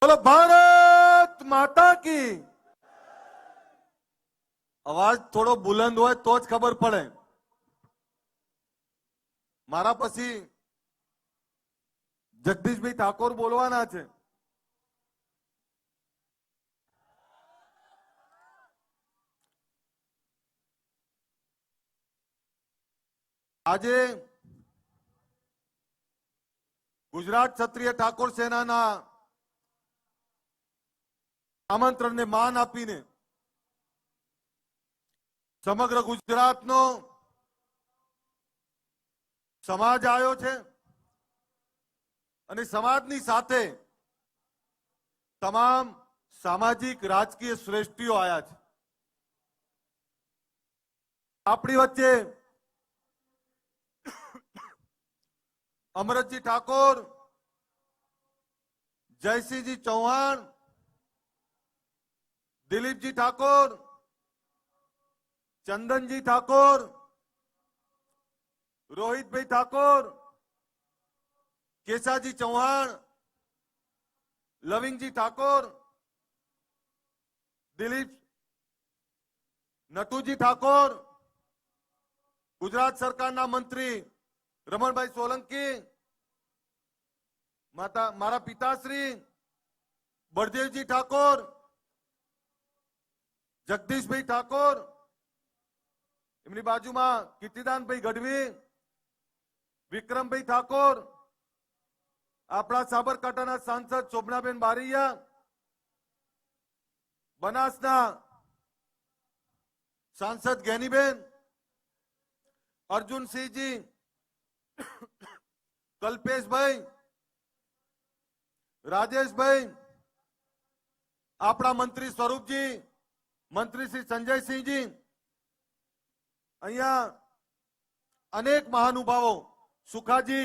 बोलो भारत माता की। अवाज थोड़ो बुलंद होय तो ज खबर पड़े। मारा पछी जगदीशभाई ठाकोर बोलवाना छे। आजे गुजरात क्षत्रिय ठाकोर सेना आमंत्रण ने मान आपीने समग्र गुजरात नो समाज आयो छे अने समाजनी साथे तमाम सामाजिक राजकीय श्रेष्ठीओ आया छे। आपणी वच्चे अमरतजी ठाकोर, जयसिंहजी चौहान, दिलीपजी ठाकोर, चंदनजी ठाकोर, रोहित भाई ठाकोर, केशाजी चौहान, लविंगजी ठाकोर, दिलीप नटूजी ठाकोर, गुजरात सरकारना मंत्री रमणभाई सोलंकी, मारा पिताश्री बळदेवजी ठाकोर, जगदीशभाई ठाकोर, एमनी बाजुमां कीर्तिदानभाई गढ़वी, विक्रमभाई ठाकोर, आपणा साबरकांठाना सांसद शोभनाबेन बारैया, बनासना सांसद ज्ञानीबेन, अर्जुन सिंहजी, कल्पेश भाई, राजेश भाई, अपना मंत्री स्वरूप जी, मंत्री श्री संजय सिंह जी, अहिया अनेक महानुभावों सुखाजी,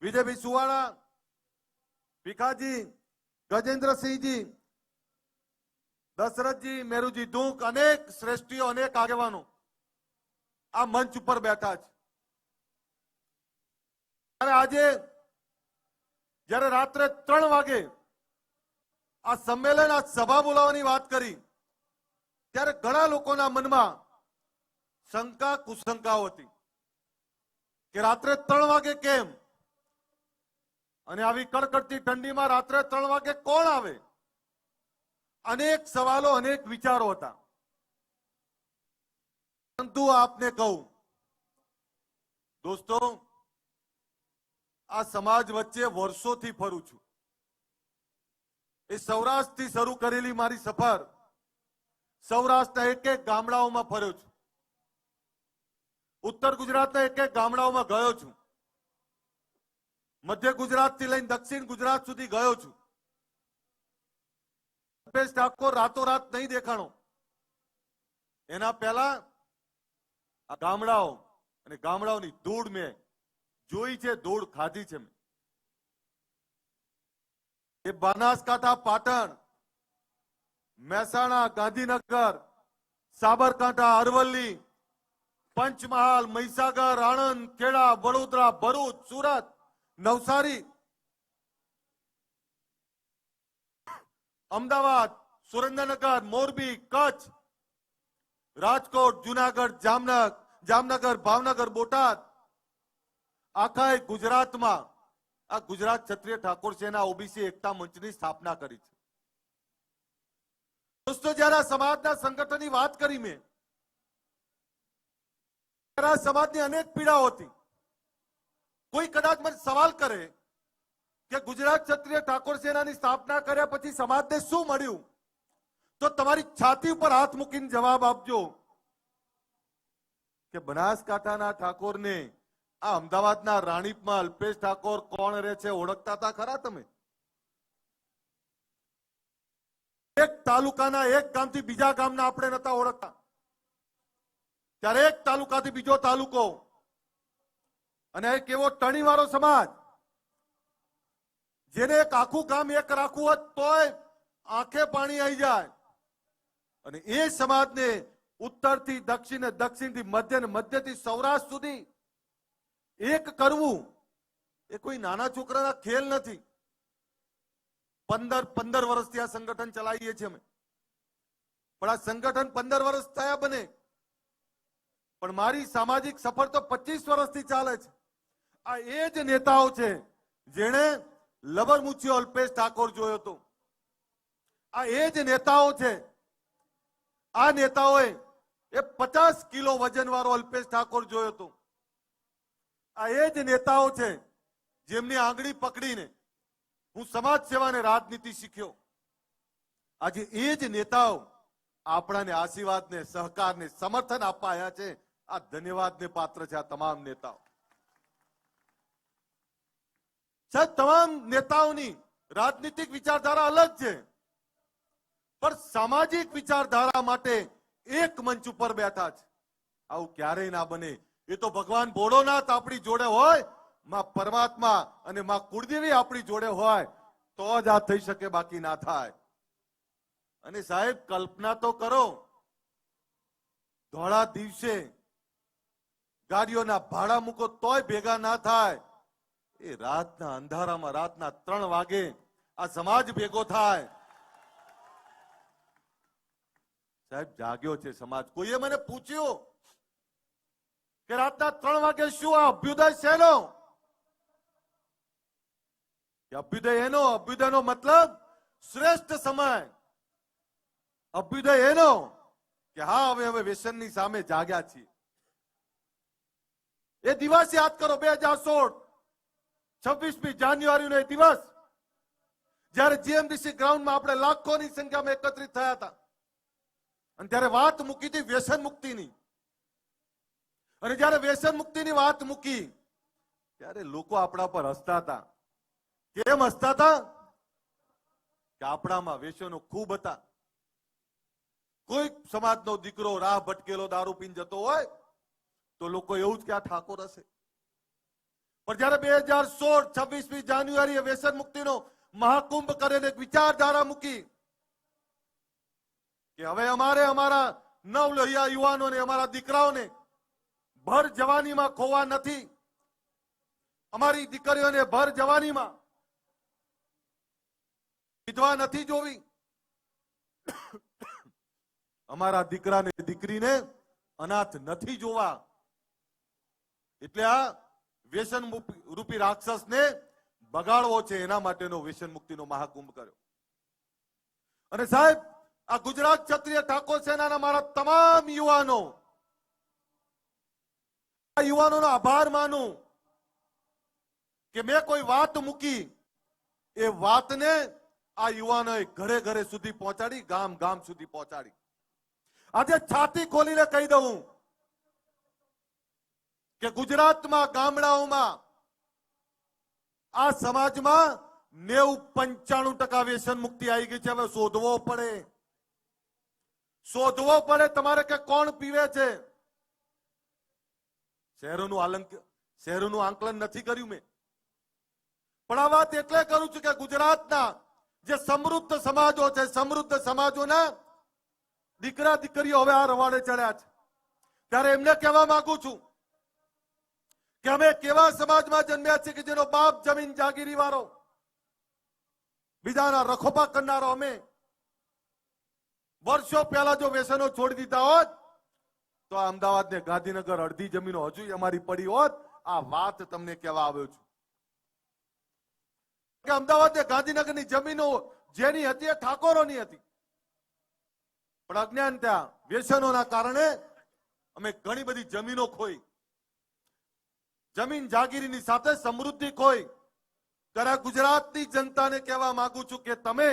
विजय भाई सुवाड़ा, भिखाजी, गजेंद्र सिंह जी, दशरथ जी, मेरुजी दूक, अनेक श्रेष्ठीओ अनेक आगेवानों आ मंच पर बैठा है। આજે જ્યારે રાત્રે 3 વાગે આ સંમેલન આ સભા બોલાવવાની વાત કરી ત્યારે ઘણા લોકોના મનમાં શંકા કુશંકાઓ હતી કે રાત્રે 3 વાગે કેમ અને આવી કડકડતી ઠંડીમાં રાત્રે 3 વાગે કોણ આવે। અનેક સવાલો અનેક વિચારો હતા પરંતુ આપને કહું दोस्तों आ समाज वच्चे वर्षोथी फरू छुं। ए सौराष्ट्रथी शरू करेली मारी सफर सौराष्ट्रना एक एक गामडाओमां फर्यो छुं। उत्तर गुजरातना एक एक गामडाओमां गयो छुं। मध्य गुजरातथी लईने दक्षिण गुजरात सुधी गयो छुं। अल्पेश ठाकोर रातोरात नहीं देखाणो। एना पहेला आ गामडाओ अने गामडाओनी धूळ में जोई छे, धूळ खाधी छे। ए बनासकांठा, पाटण, महेसाणा, गांधीनगर, साबरकांठा, अरवली, पंचमहाल, महीसागर, आणंद, खेड़ा, वडोदरा, भरूच, सूरत, नवसारी, अमदावाद, सुरेन्द्रनगर, मोरबी, कच्छ, राजकोट, जूनागढ़, जामनगर, भावनगर, बोटाद, आखा गुजरात में आ गुजरात क्षत्रिय ठाकोर सेना ओबीसी एकता मंच की स्थापना करी। दोस्तों जरा समाजना संगठन की बात करी मैं समाज अनेक पीड़ा होती। कोई कदाच मैं सवाल करे कि गुजरात क्षत्रिय ठाकोर सेना की स्थापना कर्या पछी समाज ने शुं मळ्युं तो तमारी छाती पर हाथ मूकीने जवाब आपजो कि बनासकांठाना ठाकोर ने आ अमदावादना राणीपमां अल्पेश ठाकोर कोण रहे छे ओळखता था खरा तमे? एक तालुकाना एक गामथी बीजा गामना आपणे नता ओळखता त्यारे एक तालुकाथी बीजो तालुको अने एक एवो टणीवाळो समाज जेने एक आखुं गाम एक राखवुं होत तोय आंखे पाणी आई जाय अने ए समाजने उत्तरथी दक्षिण दक्षिणथी मध्य ने मध्यथी सौराष्ट्र सुधी एक करवू ए कोई नाना छोकराना खेल नहीं। પંદર વર્ષથી આ સંગઠન ચલાવીએ છીએ અમે. પણ આ સંગઠન 15 વર્ષ થયા બને, પણ મારી સામાજિક સફર તો 25 વર્ષથી ચાલે છે. આ એ જ નેતાઓ છે જેણે લબરમુચિયો અલ્પેશ ઠાકોર જોયો હતો. આ એ જ નેતાઓ છે. આ નેતાઓએ એ 50 કિલો વજન વાળો અલ્પેશ ઠાકોર જોયો હતો. આ એ જ નેતાઓ છે જેમની આંગળી પકડીને હું સમાજ સેવાને રાજનીતિ શીખ્યો. આજે એ જ નેતાઓ આપણાને આશીર્વાદને, સહકારને, સમર્થન આપવા આવ્યા છે. આ ધન્યવાદને પાત્ર છે આ તમામ નેતાઓ. સાહેબ, તમામ નેતાઓની રાજનીતિક વિચારધારા અલગ છે, પણ સામાજિક વિચારધારા માટે એક મંચ ઉપર બેઠા છે. આવું ક્યારેય ના બને. એ તો ભગવાન ભોળોનાથ આપણી જોડે હોય, માં પરમાત્મા અને માં કુળદેવી આપણી જોડે હોય તો જ આ થઈ શકે, બાકી ના થાય. અને સાહેબ, કલ્પના તો કરો, ધોળા દિવસે ગાડીઓના ભાડા મૂકો તોય ભેગા ના થાય. એ રાતના અંધારામાં રાતના 3 વાગે આ સમાજ ભેગો થાય. સાહેબ, જાગ્યો છે સમાજ. કોઈએ મને પૂછ્યું કે રાતના 3 વાગે શું આ અભ્યુદય શેનો? અભ્યુદય એનો, અભ્યુદયનો મતલબ શ્રેષ્ઠ સમય. અભ્યુદય એનો કે હા, હવે વ્યસનની સામે જાગ્યા છીએ. એ દિવસ યાદ કરો, 2016 26મી જાન્યુઆરીનો એ દિવસ, જ્યારે જીએમડીસી ગ્રાઉન્ડમાં આપણે લાખોની સંખ્યામાં એકત્રિત થયા હતા. અને ત્યારે વાત મૂકી હતી વ્યસન મુક્તિની. અને જ્યારે વ્યસન મુક્તિની વાત મૂકી ત્યારે લોકો આપણા પર હસતા હતા. કેમ હસતા હતા? કે આપણામાં વ્યસનો ખૂબ હતા. કોઈ સમાજનો દીકરો રાહ ભટકેલો દારૂ પીને જતો હોય તો લોકો એવું જ કે આ ઠાકોર હશે. પણ જયારે 2016 26મી જાન્યુઆરીએ વ્યસન મુક્તિનો મહાકુંભ કરીને એક વિચારધારા મૂકી કે હવે અમારે અમારા નવલોહિયા યુવાનોને, અમારા દીકરાઓને ભર જવાનીમાં ખોવા નથી. અમારી દીકરીઓને ભર જવાનીમાં વિધવા નથી જોવી. અમારા દીકરાને, દીકરીને અનાથ નથી જોવા. એટલે આ વ્યસન રૂપી રાક્ષસને બગાડવો છે, એના માટેનો વ્યસન મુક્તિનો મહાકુંભ કર્યો. અને સાહેબ, આ ગુજરાત ક્ષત્રિય ઠાકોર સેનાના મારા તમામ યુવાનો, આ યુવાનોનો આભાર માનું કે મેં કોઈ વાત મૂકી, એ વાતને આ યુવાનોએ ઘરે ઘરે સુધી પહોંચાડી, ગામ ગામ સુધી પહોંચાડી. આજે છાતી ખોલીને કહી દઉં કે ગુજરાતમાં ગામડાઓમાં આ સમાજમાં 90-95% વ્યસન મુક્તિ આવી ગઈ છે. હવે શોધવો પડે તમારે કે કોણ પીવે છે. શહેરોનું આંકલન નથી કર્યું મેં, પણ આ વાત એટલે કરું છું કે ગુજરાતના જે સમૃદ્ધ સમાજો છે, સમૃદ્ધ સમાજોના દીકરા દીકરીઓ હવે આ રવાડે ચડ્યા છે. ત્યારે એમને કહેવા માંગુ છું કે અમે કેવા સમાજમાં જન્મ્યા છીએ કે જેનો બાપ જમીન જાગીરી વાળો, બીજાના રખોપા કરનારો અમે. વર્ષો પહેલા જો વ્યસનો છોડી દીધા હોત તો અમદાવાદ ને ગાંધીનગર અડધી જમીનો હજુ અમારી પડી હોત. આ વાત તમને કહેવા આવ્યો છું કે અમદાવાદ ને ગાંધીનગરની જમીનો જેની હતી એ ઠાકોરોની હતી, પણ અજ્ઞાનતા, વ્યસનોના કારણે અમે ઘણી બધી જમીનો ખોઈ. જમીન જાગીરીની સાથે સમૃદ્ધિ ખોઈ. ત્યારે ગુજરાતની જનતાને કહેવા માંગુ છું કે તમે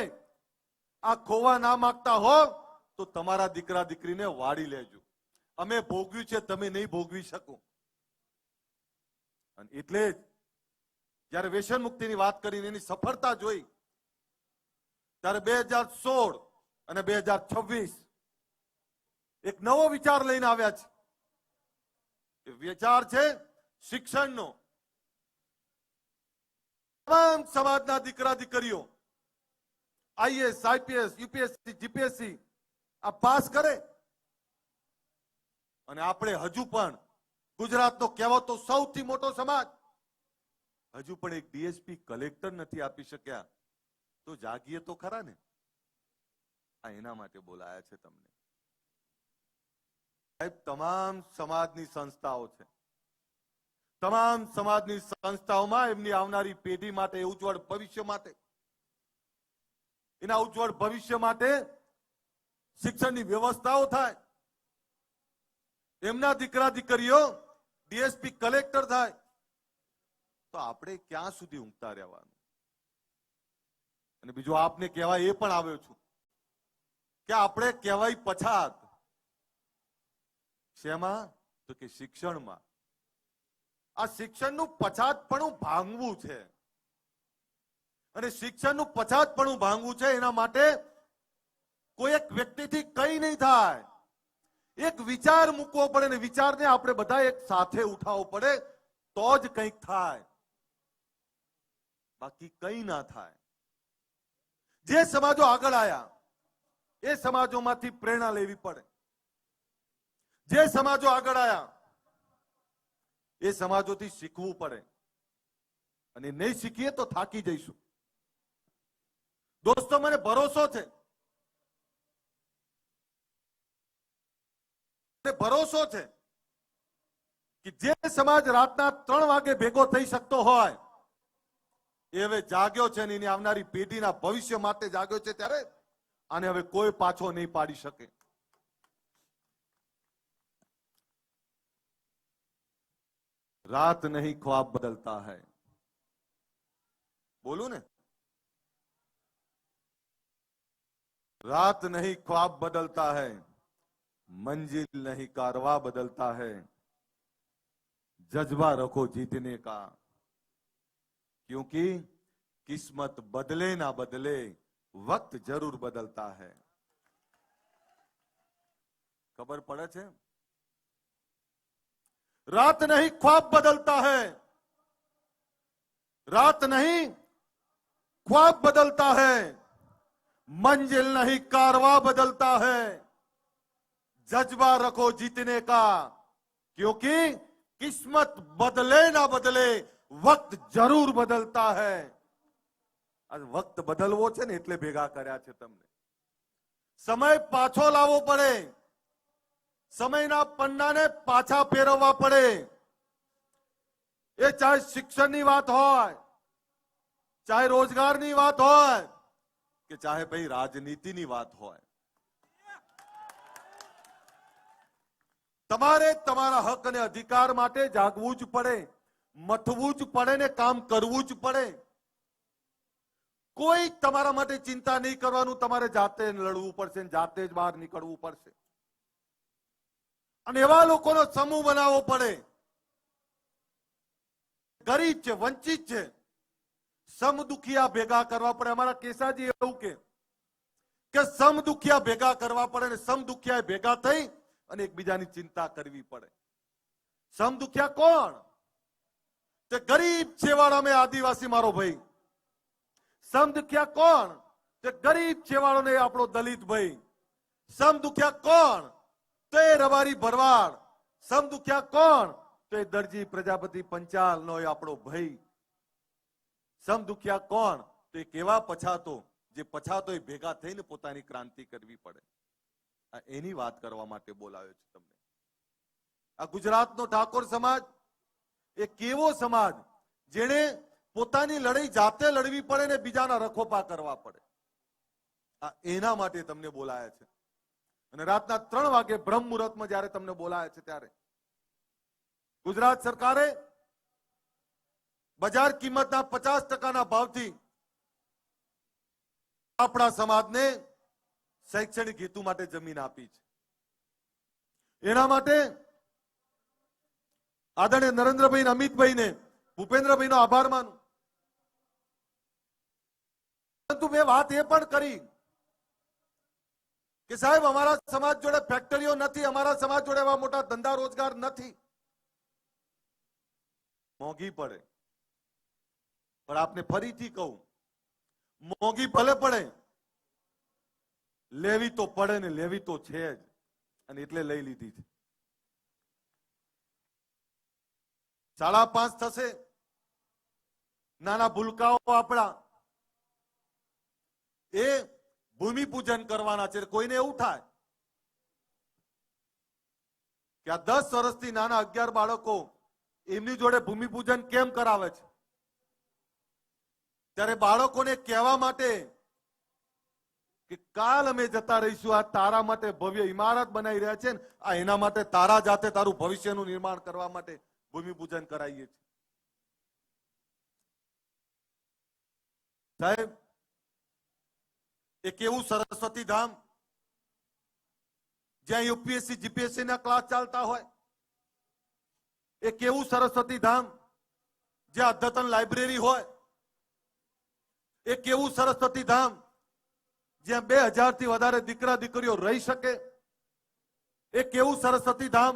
આ ખોવા ના માંગતા હો તો તમારા દીકરા દીકરીને વાળી લેજો. અમે ભોગવ્યું છે, તમે નહીં ભોગવી શકો. અને એટલે જ જયારે વ્યસન મુક્તિની વાત કરીને એની સફળતા જોઈ ત્યારે 2016 અને 2026 એક નવો વિચાર લઈને આવ્યા છે. એ વિચાર છે શિક્ષણનો. તમામ સમાજના દીકરા દીકરીઓ આઈએએસ, આઈપીએસ, યુપીએસસી, જીપીએસસી આ પાસ કરે. અને આપણે હજુ પણ ગુજરાતનો કહેવાતો સૌથી મોટો સમાજ હજુ પણ એક ડીએસપી કલેક્ટર નથી આપી શક્યા. તો જાગીએ તો ખરા ને. આ એના માટે બોલાયા છે તમને. સાહેબ, તમામ સમાજની સંસ્થાઓ છે. તમામ સમાજની સંસ્થાઓમાં એમની આવનારી પેઢી માટે, ઉજ્જવળ ભવિષ્ય માટે, એના ઉજ્જવળ ભવિષ્ય માટે શિક્ષણની વ્યવસ્થાઓ થાય. એમના દીકરા દીકરીઓ ડીએસપી કલેક્ટર થાય. તો આપણે ક્યાં સુધી ઊંઘતા રહેવાનું? અને બીજું આપને કહેવાય એ પણ આવ્યો છું કે આપણે કહેવાય પછાત. શેમાં? તો કે શિક્ષણમાં. આ શિક્ષણનું પછાતપણું ભાંગવું છે. અને શિક્ષણનું પછાતપણું ભાંગવું છે એના માટે કોઈ એક વ્યક્તિથી કઈ નહીં થાય. એક વિચાર મૂકવો પડે ને વિચારને આપણે બધા એક સાથે ઉઠાવવો પડે તો જ કંઈક થાય, બાકી કઈ ના થાય. જે સમાજો આગળ આવ્યા એ સમાજોમાંથી પ્રેરણા લેવી પડે. જે સમાજો આગળ આવ્યા એ સમાજોથી શીખવું પડે. અને નહીં શીખીએ તો થાકી જઈશું. દોસ્તો, મને ભરોસો છે, ભરોસો છે કે જે સમાજ રાતના 3 વાગે ભેગો થઈ શકતો હોય એ હવે જાગ્યો છે ને એની આવનારી પેઢીના ભવિષ્ય માટે જાગ્યો છે. ત્યારે આને હવે કોઈ પાછો નહીં પાડી શકે. રાત નહીં ખ્વાબ બદલતા હૈ. બોલું ને, रात नहीं ख्वाब बदलता है, मंजिल नहीं कारवा बदलता है, जज्बा रखो जीतने का, क्योंकि किस्मत बदले ना बदले वक्त जरूर बदलता है. खबर पड़े छे? रात नहीं ख्वाब बदलता है, रात नहीं ख्वाब बदलता है, मंजिल नहीं कारवा बदलता है, जज्बा रखो जीतने का, क्योंकि किस्मत बदले ना बदले वक्त जरूर बदलता है. आज वक्त बदलવો છે ને એટલે ભેગા કર્યા છે તમને. સમય પાછો લાવવો પડે, સમયના પન્નાને પાછા ફેરવવા પડે. એ ચાહે શિક્ષણની વાત હોય, ચાહે રોજગારની વાત હોય, કે ચાહે ભાઈ રાજનીતિની વાત હોય. તમારે તમારા હક અને અધિકાર માટે જાગવું જ પડે, મથવું જ પડે ને કામ કરવું જ પડે. કોઈ તમારા માટે ચિંતા નહીં કરવાનું. તમારે જાતે લડવું પડશે, જાતે જ બહાર નીકળવું પડશે. અને એવા લોકોનો સમૂહ બનાવવો પડે. ગરીબ છે, વંચિત છે, સમદુખિયા ભેગા કરવા પડે. અમારા કેસાજી એવું કે સમદુખિયા ભેગા કરવા પડે ને સમદુખિયા ભેગા થઈ અને એકબીજાની ચિંતા કરવી પડે. સમદુખિયા કોણ? તે ગરીબ છેવાડા મેં આદિવાસી મારો ભાઈ. સમદુખિયા કોણ? તે ગરીબ છેવાડો ને આપણો દલિત ભાઈ. સમદુખિયા કોણ? તે રબારી ભરવાડ. સમદુખિયા કોણ? તે દરજી પ્રજાપતિ પંચાલ નો આપણો ભાઈ. સમદુખિયા કોણ? તે કેવા પછાતો, જે પછાતો એ ભેગા થઈને પોતાની ક્રાંતિ કરવી પડે. એની વાત કરવા માટે બોલાવ્યો છે તમને. આ ગુજરાતનો ઠાકોર સમાજ એ કેવો સમાજ જેને પોતાની લડાઈ જાતે લડવી પડે ને બીજાના રખોપા કરવા પડે. આ એના માટે તમને બોલાયા છે. અને રાતના 3 વાગે બ્રહ્મ મુહૂર્તમાં જયારે તમને બોલાયા છે ત્યારે ગુજરાત સરકારે બજાર કિંમતના 50% ભાવથી આપણા સમાજને શૈક્ષણિક હેતુ માટે જમીન આપી છે. એના માટે આદરણીય નરેન્દ્રભાઈ, અમિતભાઈ ને ભૂપેન્દ્રભાઈ નો આભાર માનું. પરંતુ મેં વાત એ પણ કરી કે સાહેબ અમારા સમાજ જોડે ફેક્ટરીઓ નથી, અમારા સમાજ જોડે એવા મોટા ધંધા રોજગાર નથી. મોંઘી પડે. પણ આપને ફરીથી કહું, મોંઘી ભલે પડે, લેવી તો પડે ને લેવી તો છે જ. અને એટલે લઈ લીધી છે. 5.5 થશે. નાના ભૂલકાઓ આપણા એ ભૂમિપૂજન કરવાના છે. કોઈને એવું થાય કે આ 10 વર્ષથી નાના 11 બાળકો એમની જોડે ભૂમિપૂજન કેમ કરાવે છે? ત્યારે બાળકોને કહેવા માટે કે કાલ અમે જતા રહીશું, આ તારા માટે ભવ્ય ઇમારત બનાવી રહ્યા છે ને, આ એના માટે તારા જાતે તારું ભવિષ્યનું નિર્માણ કરવા માટે ભૂમિપૂજન કરાવીએ છીએ. સાહેબ, એક એવું સરસ્વતી ધામ જ્યાં યુપીએસસી જીપીએસસી ના ક્લાસ ચાલતા હોય, એક એવું સરસ્વતી ધામ જ્યાં અદ્યતન લાઇબ્રેરી હોય, એક એવું સરસ્વતી ધામ જ્યાં 2000 થી વધારે દીકરા દીકરીઓ રહી શકે, એક એવું સરસ્વતી ધામ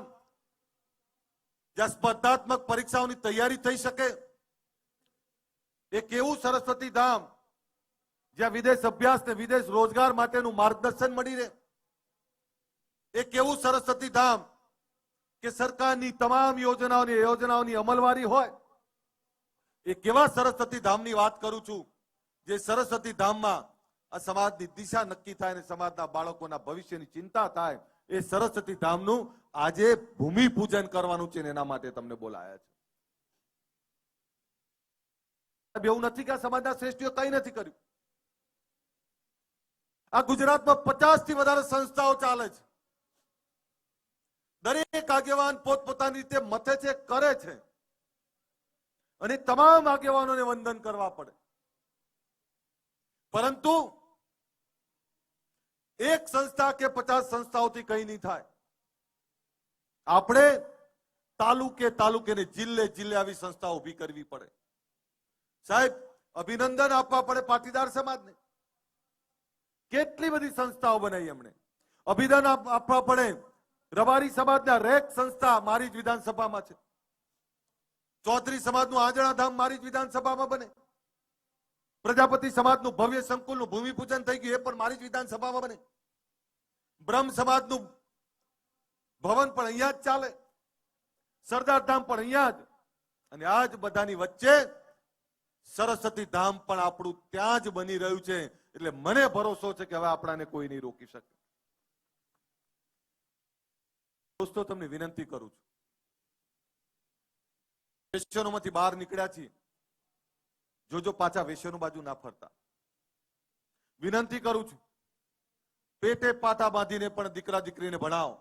જ્યાં સ્પર્ધાત્મક પરીક્ષાઓની તૈયારી થઈ શકે, એક એવું સરસ્વતી ધામ જ્યાં વિદેશ અભ્યાસ ને વિદેશ રોજગાર માટેનું માર્ગદર્શન મળી રહે, એક એવું સરસ્વતી ધામ કે સરકારની તમામ યોજનાઓની અમલવારી હોય. એક એવા સરસ્વતી ધામની વાત કરું છું જે સરસ્વતી ધામમાં આ સમાજની દિશા નક્કી થાય અને સમાજના બાળકોના ભવિષ્યની ચિંતા થાય. એ સરસ્વતી ધામનું આજે ભૂમિપૂજન કરવાનું છે, એના માટે તમને બોલાયા છે. એવું નથી કે આ સમાજના શ્રેષ્ઠીઓ કંઈ નથી કર્યું. આ ગુજરાતમાં 50 થી વધારે સંસ્થાઓ ચાલે છે. દરેક આગેવાન પોતપોતાની રીતે મથે છે, કરે છે, અને તમામ આગેવાનોને વંદન કરવા પડે. પરંતુ એક સંસ્થા કે 50 સંસ્થાઓથી કંઈ નહીં થાય. આપણે તાલુકે ને જિલ્લે આવી સંસ્થાઓ ઊભી કરવી પડે. સાહેબ, અભિનંદન આપવા પડે પાટીદાર સમાજને. કેટલી બધી સંસ્થાઓ બનાવી એમણે. અભિનંદન આપવા પડે રબારી સમાજના રેક સંસ્થા મારી જ વિધાનસભામાં છે. ચૌધરી સમાજનું આંજણા ધામ મારી જ વિધાનસભામાં બને. પ્રજાપતિ સમાજનું ભવ્ય સંકુલનું ભૂમિપૂજન થઈ ગયું, એ પણ મારી જ વિધાનસભામાં બને. બ્રહ્મ સમાજનું ભવન પણ અહીંયા જ ચાલે. સરદાર ધામ પણ અહીંયા જ. અને આ જ બધાની વચ્ચે સરસ્વતી ધામ પણ આપણું ત્યાં જ બની રહ્યું છે. એટલે મને ભરોસો છે કે હવે આપણાને કોઈ નહીં રોકી શકે. દોસ્તો, તમને વિનંતી કરું છું, વેશ્યાનોમાંથી બહાર નીકળ્યા છીએ, જોજો પાછા વેશ્યાનો બાજુ ના ફરતા. વિનંતી કરું છું, પેટે પાટા બાંધીને પણ દીકરા દીકરીને ભણાવો.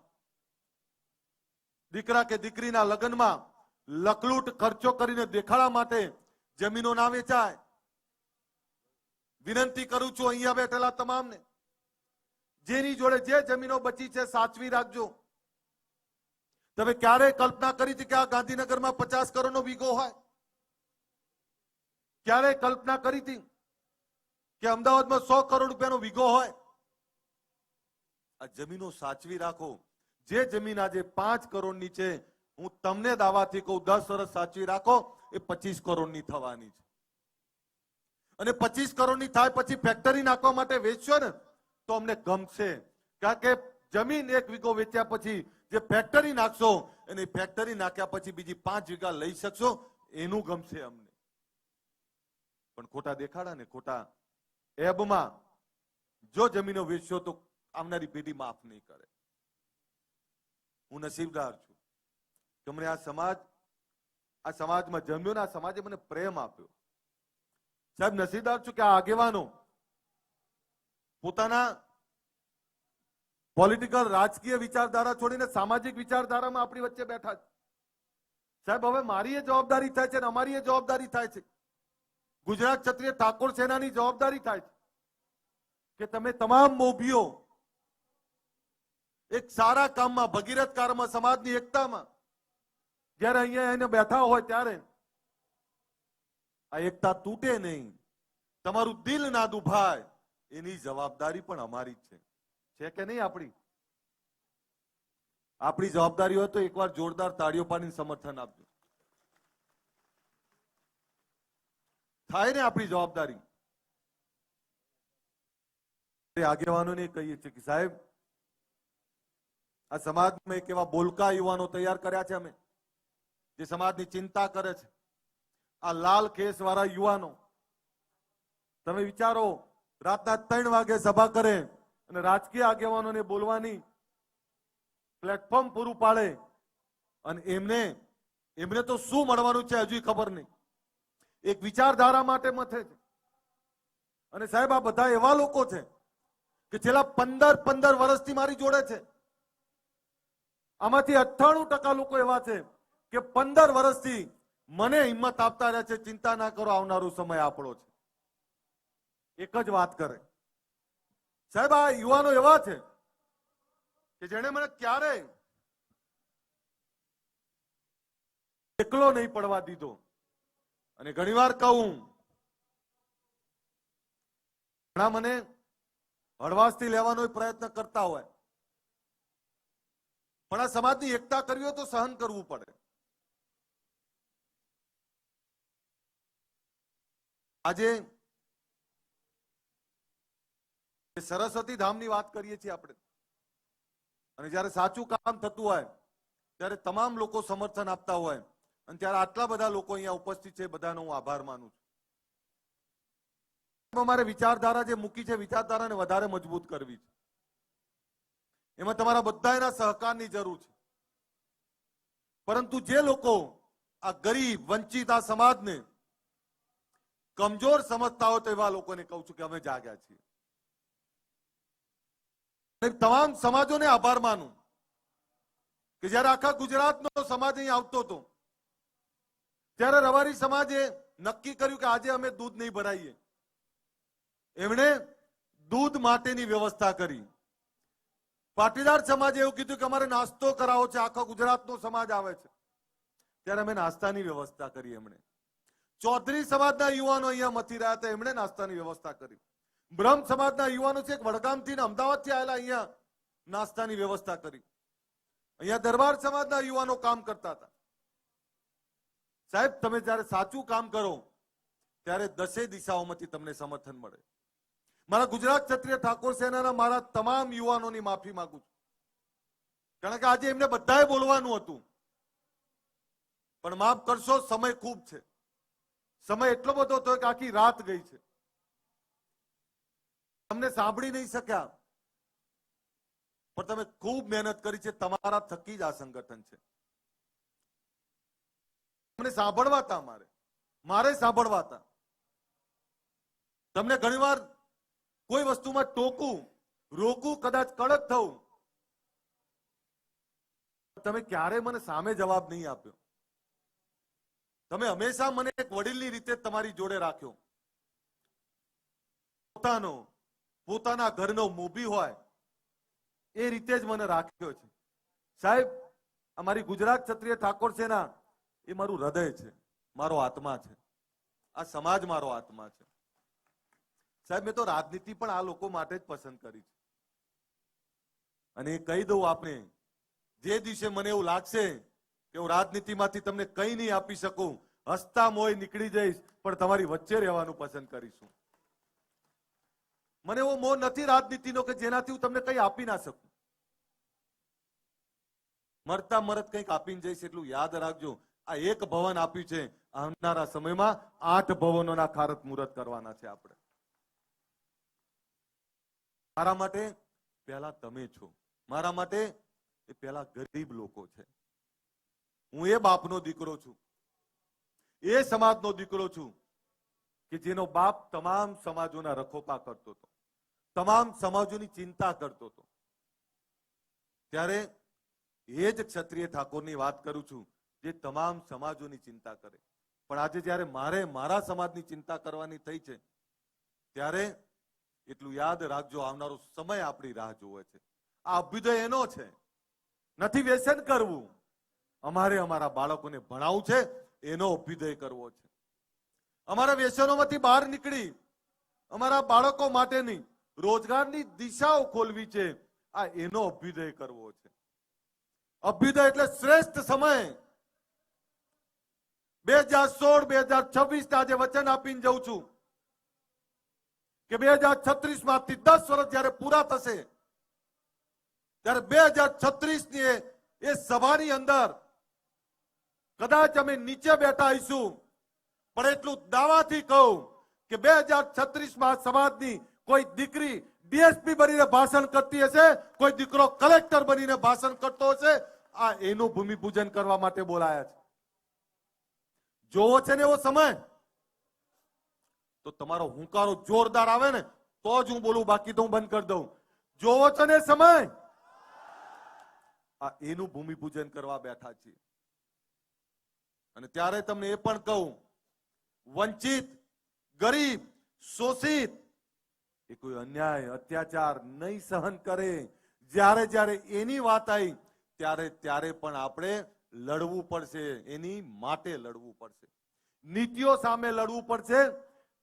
દીકરા કે દીકરીના લગ્નમાં લકલૂટ ખર્ચો કરીને દેખાડા માટે જમીનો ના વેચાય. વિનંતી કરું છું અહીંયા બેઠેલા તમામને, જેની જોડે જે જમીનો બચી છે સાચવી રાખજો. તમે ક્યારે કલ્પના કરી હતી કે આ ગાંધીનગરમાં 50 કરોડનો વીઘો હોય? ક્યારે કલ્પના કરી હતી કે અમદાવાદમાં 100 કરોડ રૂપિયાનો વીઘો હોય? આ જમીનો સાચવી રાખો. જે જમીન આજે 5 કરોડની છે, હું તમને દાવાથી કહું 10 વર્ષ સાચવી રાખો, એ 25 કરોડની થવાની છે. અને 25 કરોડની થાય પછી ફેક્ટરી નાખવા માટે વેચશો ને તો અમને ગમશે. કારણ કે જમીન 1 વીઘો વેચ્યા પછી જે ફેક્ટરી નાખશો, અને ફેક્ટરી નાખ્યા પછી બીજી 5 વીઘા લઈ શકશો, એનું ગમશે અમને. પણ ખોટા દેખાડા ને ખોટા એબમાં જો જમીનો વેચશો તો આવનારી પેઢી માફ નહીં કરે. હું નસીબદાર છું કે મને આ સમાજમાં જન્મ્યો ને આ સમાજે મને પ્રેમ આપ્યો. સાહેબ, નસીબદાર છું કે આ આગેવાનો પોતાના પોલિટિકલ રાજકીય વિચારધારા છોડીને સામાજિક વિચારધારામાં આપણી વચ્ચે બેઠા છે. સાહેબ, હવે મારી એ જવાબદારી થાય છે અને અમારી એ જવાબદારી થાય છે. ગુજરાત ક્ષત્રિય ઠાકોર સેનાની જવાબદારી થાય છે કે તમે તમામ મોભીઓ એક સારા કામમાં, ભગીરથ કાર્યમાં, સમાજની એકતામાં જ્યારે અહીંયા એને બેઠા હોય ત્યારે આ એકતા તૂટે નહીં, તમારું દિલ ના દુભાય, એની જવાબદારી પણ અમારી જ છે કે નહીં? આપણી જવાબદારી હોય તો એકવાર જોરદાર તાળીઓ પાડીને સમર્થન આપજો. થાય ને આપણી જવાબદારી. આગેવાનોને કહીએ છીએ કે સાહેબ, આ સમાજમાં એક એવા બોલકા યુવાનો તૈયાર કર્યા છે અમે, જે સમાજની ચિંતા કરે છે. આ લાલ કેસ વાળા યુવાનો, તમે વિચારો, રાતના 3 વાગે સભા કરે અને રાજકીય આગેવાનોને બોલવાની પ્લેટફોર્મ પૂરું પાડે અને એમને તો શું મળવાનું છે હજુ ખબર નહીં. એક વિચારધારા માટે મથે છે. અને સાહેબ, આ બધા એવા લોકો છે કે છેલ્લા 15 વર્ષથી મારી જોડે છે. આમાંથી 98% લોકો એવા છે કે 15 વર્ષથી મને હિંમત આપતા રહ્યા છે, ચિંતા ના કરો, આવનારો સમય આપણો છે. એક જ વાત કરે સાહેબ, આ યુવાનો એવા છે કે જેણે મને ક્યારેય એકલો નહીં પડવા દીધો. અને ઘણીવાર કહું, ઘણા મને હળવાશથી લેવાનો પ્રયત્ન કરતા હોય, પણ આ સમાજની એકતા કરવી હોય તો સહન કરવું પડે. આજે સરસ્વતી ધામની વાત કરીએ છીએ આપણે, અને જ્યારે સાચું કામ થતું હોય ત્યારે તમામ લોકો સમર્થન આપતા હોય, અને ત્યારે આટલા બધા લોકો અહીંયા ઉપસ્થિત છે, બધાનો હું આભાર માનું છું. અમારે વિચારધારા જે મૂકી છે, વિચારધારાને વધારે મજબૂત કરવી છે. એમાં તમારા બધાના સહકારની જરૂર છે. પરંતુ જે લોકો આ ગરીબ વંચિત આ સમાજને કમજોર સમજતા હોય તો એવા લોકોને કહું છું કે અમે જાગ્યા છીએ. તમામ સમાજોને આભાર માનું કે જ્યારે આખા ગુજરાતનો સમાજ અહીં આવતો હતો ત્યારે રબારી સમાજે નક્કી કર્યું કે આજે અમે દૂધ નહીં ભરાઈએ. એમણે દૂધ માટેની વ્યવસ્થા કરી. પાટીદાર સમાજે એવું કીધું કે અમારે નાસ્તો કરાવો છે, આખા ગુજરાતનો સમાજ આવે છે, ત્યારે અમે નાસ્તાની વ્યવસ્થા કરી. એમણે ચૌધરી સમાજના યુવાનો અહીંયા મથી રહ્યા હતા, એમણે નાસ્તાની વ્યવસ્થા કરી. બ્રહ્મ સમાજના યુવાનો છે, વડગામથી ને અમદાવાદથી આવેલા, અહીંયા નાસ્તાની વ્યવસ્થા કરી. અહીંયા દરબાર સમાજના યુવાનો કામ કરતા હતા. સાહેબ, તમે જ્યારે સાચું કામ કરો ત્યારે 10 દિશાઓમાંથી તમને સમર્થન મળે. મારા ગુજરાત ક્ષત્રિય ઠાકોર સેનાના મારા તમામ યુવાનોની માફી માંગુ છું, કારણ કે આજે એમને બધાએ બોલવાનું હતું, પણ માફ કરશો, સમય ખૂબ છે. સમય એટલો બધો હતો કે આખી રાત ગઈ છે. તમને સાંભળી નહીં શક્યા, પણ તમે ખૂબ મહેનત કરી છે. તમારા થકી જ આ સંગઠન છે. તમને સાંભળવા હતા, મારે સાંભળવા હતા. તમને ઘણીવાર કોઈ વસ્તુમાં ટોકું, રોકું, કદાચ કડક થવું, તમે ક્યારે મને સામે જવાબ નહીં આપ્યો. તમે હંમેશા મને એક વડીલની રીતે તમારી જોડે રાખ્યો. પોતાના ઘરનો મોભી હોય એ રીતે જ મને રાખ્યો છે. સાહેબ, અમારી ગુજરાત ક્ષત્રિય ઠાકોર સેના એ મારું હૃદય છે, મારો આત્મા છે. આ સમાજ મારો આત્મા છે. સાહેબ, મેં તો રાજનીતિ પણ આ લોકો માટે જ પસંદ કરી છે. અને એ કહી દઉં, આપણે જે દિવસે મને એવું લાગશે કે હું રાજનીતિમાંથી તમને કંઈ નહીં આપી શકું, હસતા મોય નીકળી જઈશ, પણ તમારી વચ્ચે રહેવાનું પસંદ કરીશું. મને એવો મોહ નથી રાજનીતિનો કે જેનાથી હું તમને કંઈ આપી ના શકું. મરતા મરત કંઈક આપીને જઈશ, એટલું યાદ રાખજો. આ એક ભવન આપ્યું છે, આવનારા સમયમાં 8 ભવનોના ખારત મુહૂર્ત કરવાના છે આપણે. મારા માટે પહેલા તમે છો, મારા માટે એ પહેલા ગરીબ લોકો છે. હું એ બાપનો દીકરો છું, એ સમાજનો દીકરો છું કે જેનો બાપ તમામ સમાજોના રખોપા કરતો હતો, તમામ સમાજોની ચિંતા કરતો હતો. ત્યારે એ જ ક્ષત્રિય ઠાકોરની વાત કરું છું જે તમામ સમાજોની ચિંતા કરે. પણ આજે જ્યારે મારા સમાજની ચિંતા કરવાની થઈ છે, ત્યારે એટલું યાદ રાખજો, આવનારો સમય આપણી રાહ જોવે છે. આ અભ્યુદય એનો છે, નથી વ્યસન કરવું. અમારે અમારા બાળકોને ભણાવવું છે, એનો અભ્યુદય કરવો છે. અમારા વ્યસનોમાંથી બહાર નીકળી અમારા બાળકો માટેની રોજગારની દિશાઓ ખોલવી છે, આ એનો અભ્યુદય કરવો છે. અભ્યુદય એટલે શ્રેષ્ઠ સમય. 2016-2026 આજે વચન આપીને જઉં છું કે 2036 માંથી 10 વર્ષ જયારે પૂરા થશે ત્યારે 2036 ની એ સભાની અંદર કદાચ અમે નીચે બેઠા આવીશું, પણ એટલું દાવાથી કહું કે 2036 માં સમાજની કોઈ દીકરી ડીએસપી બનીને ભાષણ કરતી હશે, કોઈ દીકરો કલેક્ટર બનીને ભાષણ કરતો હશે. આ એનું ભૂમિપૂજન કરવા માટે બોલાયા છે. જોવો છે ને એવો સમય, તો તમારો હુંકારો જોરદાર આવે ને તો જ હું બોલું, બાકી તો હું બંધ કરી દઉં. જોવો છો ને સમય, આ એનું ભૂમિપૂજન કરવા બેઠા છીએ. અને ત્યારે તમને એ પણ કહું, વંચિત, ગરીબ, શોષિત એ કોઈ અન્યાય અત્યાચાર નહીં સહન કરે. જ્યારે જ્યારે એની વાત આવી ત્યારે પણ આપણે લડવું પડશે, એની માટે લડવું પડશે, નીતિઓ સામે લડવું પડશે.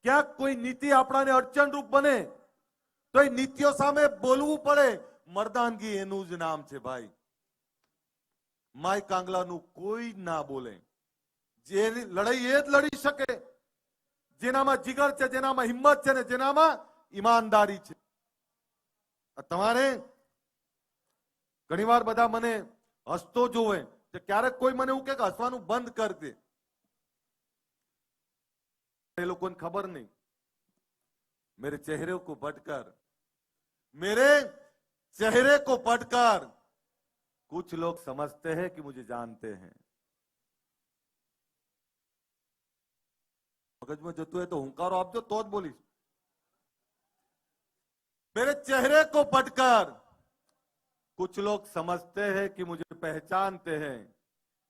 ક્યાંક કોઈ નીતિ આપણાને અડચણરૂપ બને તો એ નીતિઓ સામે બોલવું પડે. મર્દાનગી એનું જ નામ છે ભાઈ. માય કાંગલાનું કોઈ ના બોલે. જે લડાઈ એ જ લડી શકે જેનામાં જીગર છે, જેનામાં હિંમત છે ને જેનામાં ઈમાનદારી છે. તમારે ઘણીવાર બધા મને હસતો જોવે કે ક્યારેક કોઈ મને એવું કે હસવાનું બંધ કર દે. એ લોકોને ખબર નહીં, मेरे चेहरे को पढ़कर, मेरे चेहरे को पढ़कर कुछ लोग समझते हैं कि मुझे जानते हैं. મગજમાં જતું હોય તો હુંકારો આપજો તો જ બોલીશ. मेरे चेहरे को पढ़कर कुछ लोग समझते हैं कि मुझे पहचानते हैं.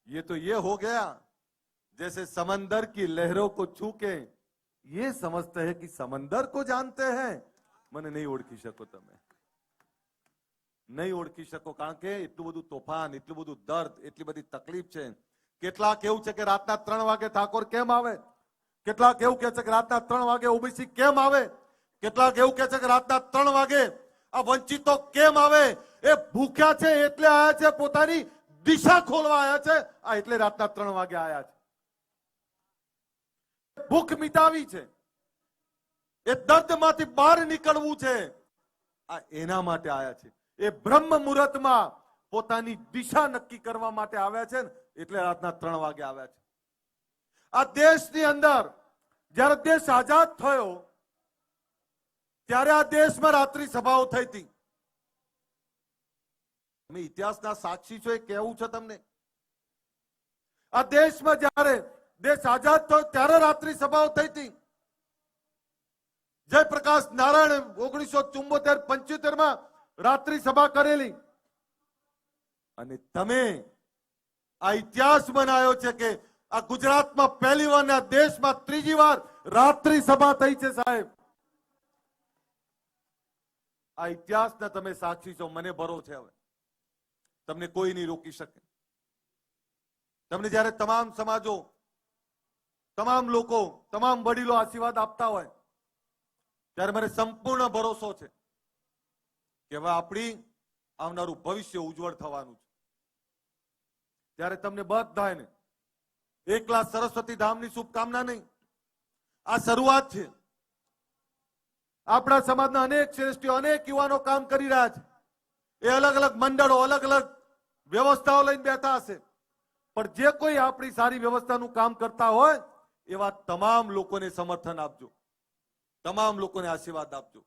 ये तो ये हो गया जैसे समंदर की लहरों को छू के ये समझते हैं कि समंदर को जानते हैं. મને નહીં ઓળખી શકો, તમે નહીં ઓળખી શકો, કારણ કે એટલું બધું તોફાન, એટલું બધું દર્દ, એટલી બધી તકલીફ છે. કેટલાક એવું છે કે રાતના 3 વાગે ઠાકોર કેમ આવે, કેટલાક એવું કહે છે કે રાતના 3 વાગે ઓબીસી કેમ આવે, કેટલાક એવું કહે છે કે રાતના 3 વાગે આ વંચિતો કેમ આવે. એ ભૂખ્યા છે એટલે આયા છે, પોતાની દિશા ખોલવા આયા છે, આ એટલે રાતના 3 વાગે આયા છે. ભૂખ મિટાવી છે, એ દર્દમાંથી બહાર નીકળવું છે, આ એના માટે આયા છે. એ બ્રહ્મ મુહૂર્તમાં પોતાની દિશા નક્કી કરવા માટે આવ્યા છે ને એટલે રાતના 3 વાગે આવ્યા છે. આ દેશની અંદર જ્યારે દેશ આઝાદ થયો ત્યારે આ દેશમાં રાત્રિ સભાઓ થઈ હતી. તમે ઇતિહાસના સાક્ષી છો, એ કહેવું છે તમને. આ દેશમાં જ્યારે દેશ આઝાદ થયો ત્યારે રાત્રિ સભાઓ થઈ હતી. જયપ્રકાશ નારાયણ 1974-75 રાત્રિ સભા કરેલી. અને તમે આ ઇતિહાસ બનાવ્યો છે કે આ ગુજરાતમાં પહેલી વાર ને આ દેશમાં ત્રીજી વાર રાત્રિ સભા થઈ છે. સાહેબ, આ ઇતિહાસના તમે સાક્ષી છો. મને ભરો છે, હવે તમને કોઈ નહીં રોકી શકે. તમને જ્યારે તમામ સમાજો, તમામ લોકો, તમામ વડીલો આશીર્વાદ આપતા હોય ત્યારે મને સંપૂર્ણ ભરોસો છે કે હવે આપણી આવનારું ભવિષ્ય ઉજ્જવળ થવાનું છે. ત્યારે તમને બધાને એકલા સરસ્વતી ધામની શુભકામના નહીં, આ શરૂઆત છે. આપણા સમાજના અનેક શ્રેષ્ઠીઓ, અનેક યુવાનો કામ કરી રહ્યા છે. એ અલગ અલગ મંડળો, અલગ અલગ વ્યવસ્થાઓ લઈને બેઠા હશે, પણ જે કોઈ આપણી સારી વ્યવસ્થાનું કામ કરતા હોય એવા તમામ લોકોને સમર્થન આપજો, તમામ લોકોને આશીર્વાદ આપજો.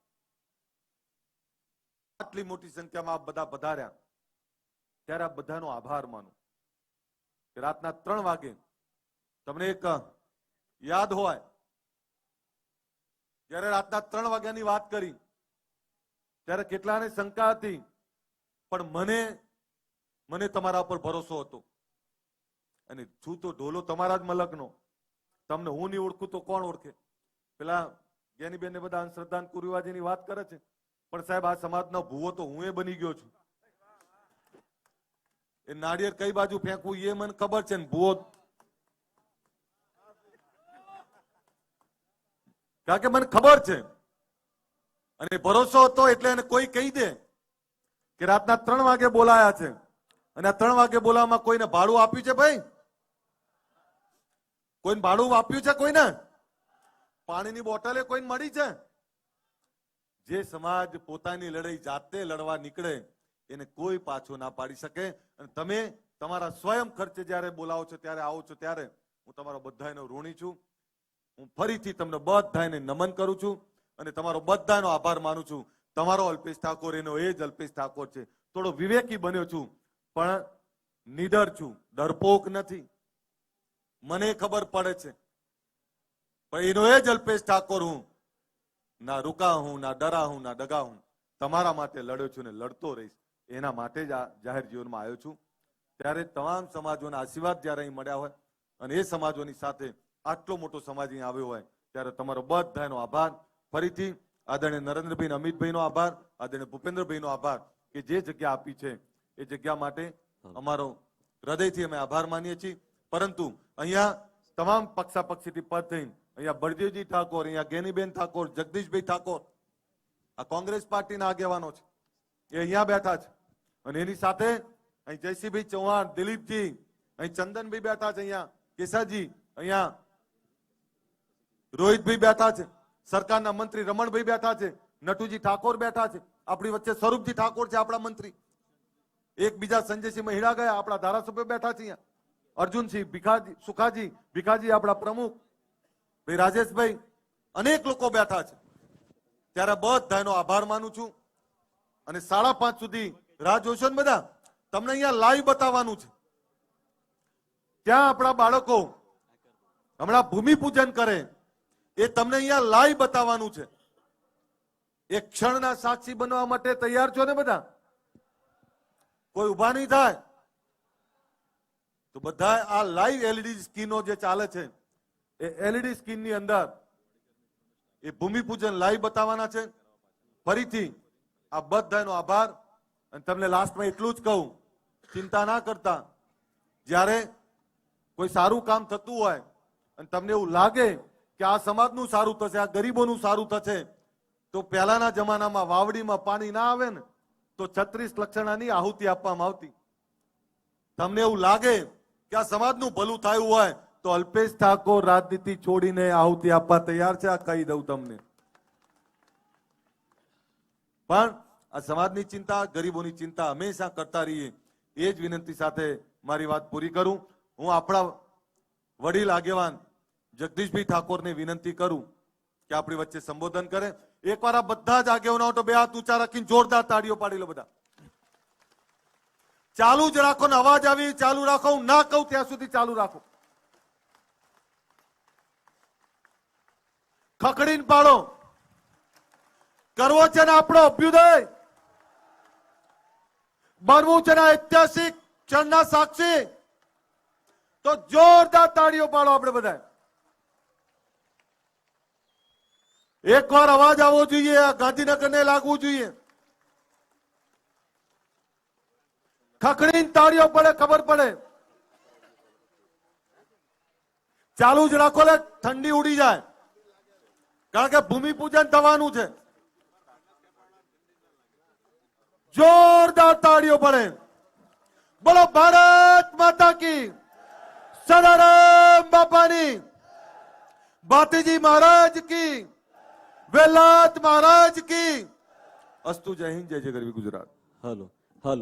આટલી મોટી સંખ્યામાં આપ બધા પધાર્યા ત્યારે આ બધાનો આભાર માનું. રાતના 3 વાગે તમને એક યાદ હોય, જ્યારે રાતના 3 વાગ્યાની વાત કરી ત્યારે કેટલાને શંકા હતી, પણ મને તમારા પર ભરોસો હતો. અને છું તો ઢોલો તમારા જ મલકનો. તમને હું નહીં ઓળખું તો કોણ ઓળખે? પેલા જ્ઞાનીબેન ને બધા અંધશ્રદ્ધા કુરિવાજીની વાત કરે છે, પણ સાહેબ આ સમાજનો ભૂવો તો હું એ બની ગયો છું. એ નાળિયેર કઈ બાજુ ફેંકવું એ મને ખબર છે ને ભૂવો, કારણ કે મને ખબર છે. અને ભરોસો હતો એટલે એને કોઈ કહી દે કે રાતના 3 વાગે બોલાયા છે, અને આ 3 વાગે બોલાવવામાં કોઈને ભાડું આપ્યું છે? ભાઈ, કોઈને ભાડું આપ્યું છે? કોઈને પાણીની બોટલે કોઈને મળી છે? જે સમાજ પોતાની લડાઈ જાતે લડવા નીકળે એને કોઈ પાછો ના પાડી શકે. અને તમે તમારા સ્વયં ખર્ચે જ્યારે બોલાવો છો, ત્યારે આવો છો, ત્યારે હું તમારો બધાનો ઋણી છું. હું ફરીથી તમને બધાને નમન કરું છું. અને તમારો બધાનો આભાર માનું છું. તમારો અલ્પેશ ઠાકોર એનો એ જ અલ્પેશ ઠાકોર છે. થોડો વિવેકી બન્યો છું પણ નીડર છું, ડરપોક નથી. મને ખબર પડે છે પણ એનો એ જ અલ્પેશ ઠાકોર હું. ના રૂકા હું, ના ડરા હું, ના ડગા હું. તમારા માટે લડ્યો છું ને લડતો રહીશ. એના માટે જ આ જાહેર જીવનમાં આવ્યો છું. ત્યારે તમામ સમાજોના આશીર્વાદ જ્યારે અહીં મળ્યા હોય અને એ સમાજોની સાથે આટલો મોટો સમાજ અહીં આવ્યો હોય ત્યારે તમારો બધાનો આભાર. ફરીથી આદરણીય નરેન્દ્રભાઈ, અમિતભાઈનો આભાર, આદરણીય ભૂપેન્દ્રભાઈનો આભાર કે જે જગ્યા આપી છે એ જગ્યા માટે અમારો હૃદયથી અમે આભાર માનીએ છીએ. પરંતુ અહીંયા તમામ પક્ષાપક્ષીથી પદ થઈને અહીંયા બળદેવજી ઠાકોર, અહીંયા ગેનીબેન ઠાકોર, જગદીશભાઈ ઠાકોર, આ કોંગ્રેસ પાર્ટીના આગેવાનો છે, એ અહીંયા બેઠા છે. અને એની સાથે અહીં જયસિંહભાઈ ચૌહાણ, દિલીપજી, અહીં ચંદનભાઈ બેઠા છે, અહીંયા કેસાજી, અહીંયા રોહિતભાઈ બેઠા છે, સરકારના મંત્રી રમણભાઈ બેઠા છે, નટુજી ઠાકોર બેઠા છે, આપણી વચ્ચે સ્વરૂપજી ઠાકોર છે આપણા મંત્રી, એક બીજા સંજયસિંહ મહિડા ગયા, આપણા ધારાસભ્ય બેઠા છે, અહીંયા અર્જુનસિંહ ભીખાજી, સુખાજી ભીખાજી આપણા પ્રમુખ, ભાઈ રાજેશભાઈ, અનેક લોકો બેઠા છે. ત્યારે બધાનો આભાર માનું છું. અને 5:30 સુધી રાહ જોશો ને બધા, તમને અહીંયા લાઈવ બતાવવાનું છે. ત્યાં આપણા બાળકો હમણાં ભૂમિપૂજન કરે એ તમને અહીંયા લાઈવ બતાવવાનું છે. એક ક્ષણના સાક્ષી બનવા માટે તૈયાર છો ને બધા? કોઈ ઉભા નહીં થાય તો બધા આ લાઈવ એલઈડી સ્ક્રીનો જે ચાલે છે એ એલઈડી સ્ક્રીનની અંદર એ ભૂમિપૂજન લાઈવ બતાવવાના છે. ફરીથી આ બધાનો આભાર. અને તમને લાસ્ટમાં એટલું જ કહું, ચિંતા ના કરતા. જ્યારે કોઈ સારું કામ થતું હોય અને તમને એવું લાગે કે આ સમાજનું સારું થશે, આ ગરીબોનું સારું થશે, તો પહેલાના જમાનામાં વાવડીમાં પાણી ના આવે ને તો 36 લક્ષણાની આહુતિ આપવામાં આવતી. તમને એવું લાગે કે આ સમાજનું ભલું થયું હોય તો અલ્પેશ ઠાકોર રાજનીતિ છોડીને આહુતિ આપવા તૈયાર છે. આ કહી દઉં તમને. પણ આ સમાજની ચિંતા, ગરીબોની ચિંતા હંમેશા કરતા રહીએ એ જ વિનંતી સાથે મારી વાત પૂરી કરું. હું આપણા વડીલ આગેવાન જગદીશભાઈ ઠાકોરને વિનંતી કરું કે આપણી વચ્ચે સંબોધન કરે. એકવાર આ બધા જ આગેવાનો તો બે હાથ ઊંચા રાખીને જોરદાર તાળીઓ પાડી લો બધા. ચાલુ જ રાખો ને, અવાજ આવી ચાલુ રાખો, હું ના કહું ત્યાં સુધી ચાલુ રાખો. ખકડીને પાડો. કરવો છે ને આપણો અભ્યુદય, બનવું છે ને ઐતિહાસિક ક્ષણના સાક્ષી, તો જોરદાર તાળીઓ પાડો આપણે બધા. એકવાર અવાજ આવવો જોઈએ, ગાંધીનગરને લાગવું જોઈએ. ખકડીને તાળીઓ પડે, ખબર પડે. ચાલુ જ રાખો લે, ઠંડી ઉડી જાય. કારણ કે ભૂમિપૂજન થવાનું છે. જોરદાર તાળીઓ પડે. બોલો ભારત માતા કી, સદારામ બાપાની, ભાતીજી મહારાજ કી, વેલાત મહારાજ કી. અસ્તુ. જય હિન્દ, જય જય ગરવી ગુજરાત. હાલો.